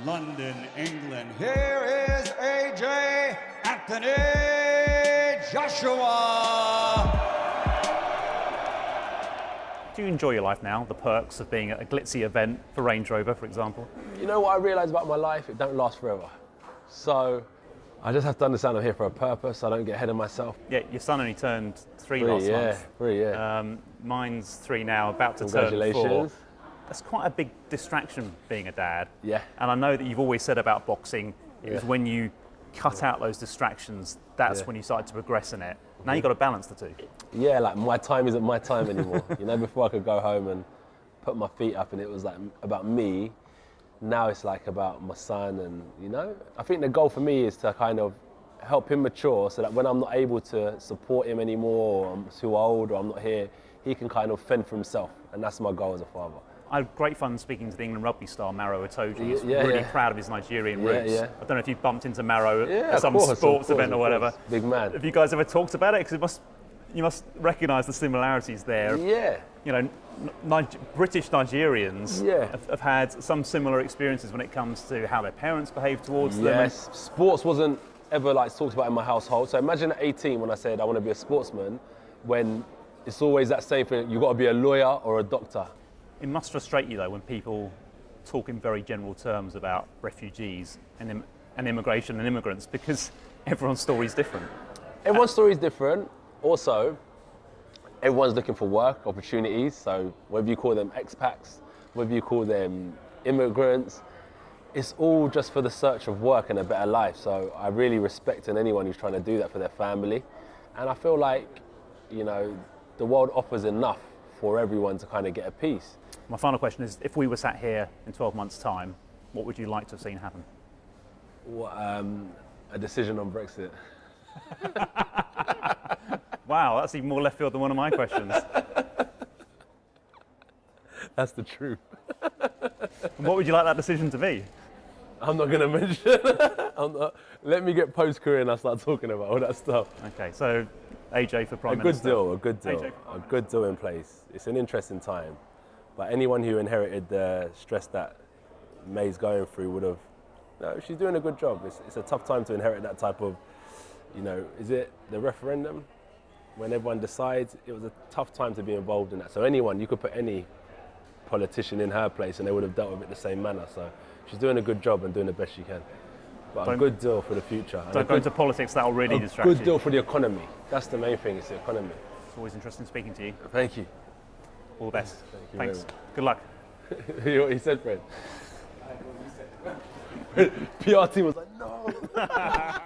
London, England. Here is AJ Anthony Joshua. Do you enjoy your life now? The perks of being at a glitzy event for Range Rover, for example? You know what I realise about my life? It don't last forever. So I just have to understand I'm here for a purpose. I don't get ahead of myself. Yeah, your son only turned three last month. Three. Mine's 3 now, about to turn 4. Congratulations. That's quite a big distraction being a dad. Yeah. And I know that you've always said about boxing, it was when you cut out those distractions, that's when you started to progress in it. Now you've got to balance the two. Yeah, like my time isn't my time anymore. You know, before I could go home and put my feet up and it was like about me, now it's like about my son. And, you know, I think the goal for me is to kind of help him mature so that when I'm not able to support him anymore, or I'm too old or I'm not here, he can kind of fend for himself. And that's my goal as a father. I had great fun speaking to the England rugby star Maro Itoje. He's Yeah, really yeah. proud of his Nigerian roots. Yeah. I don't know if you bumped into Maro Yeah, at some of course, sports event or whatever. Big man. Have you guys ever talked about it? Because you must recognise the similarities there. Yeah. You know, British Nigerians Yeah. have had some similar experiences when it comes to how their parents behave towards them. Yes, sports wasn't ever like talked about in my household. So imagine at 18 when I said I want to be a sportsman, when it's always that same thing, you've got to be a lawyer or a doctor. It must frustrate you though when people talk in very general terms about refugees and immigration and immigrants, because everyone's story is different. Everyone's story is different. Also, everyone's looking for work opportunities. So whether you call them expats, whether you call them immigrants, it's all just for the search of work and a better life. So I really respect anyone who's trying to do that for their family. And I feel like, you know, the world offers enough for everyone to kind of get a piece. My final question is, if we were sat here in 12 months' time, what would you like to have seen happen? A decision on Brexit. Wow, that's even more left field than one of my questions. That's the truth. And what would you like that decision to be? I'm not going to mention. Let me get post-career and I'll start talking about all that stuff. Okay, so AJ for Prime Minister. A good deal in place. It's an interesting time. But anyone who inherited the stress that May's going through would have, no, she's doing a good job. It's a tough time to inherit that type of, you know, is it the referendum? When everyone decides, it was a tough time to be involved in that. So you could put any politician in her place and they would have dealt with it the same manner. So she's doing a good job and doing the best she can. But a good deal for the future. Don't go into politics, that'll really distract you. A good deal for the economy. That's the main thing, it's the economy. It's always interesting speaking to you. Thank you. All the best. Thank you. Thanks. Good luck. You know what he said, Fred? PR team was like, no.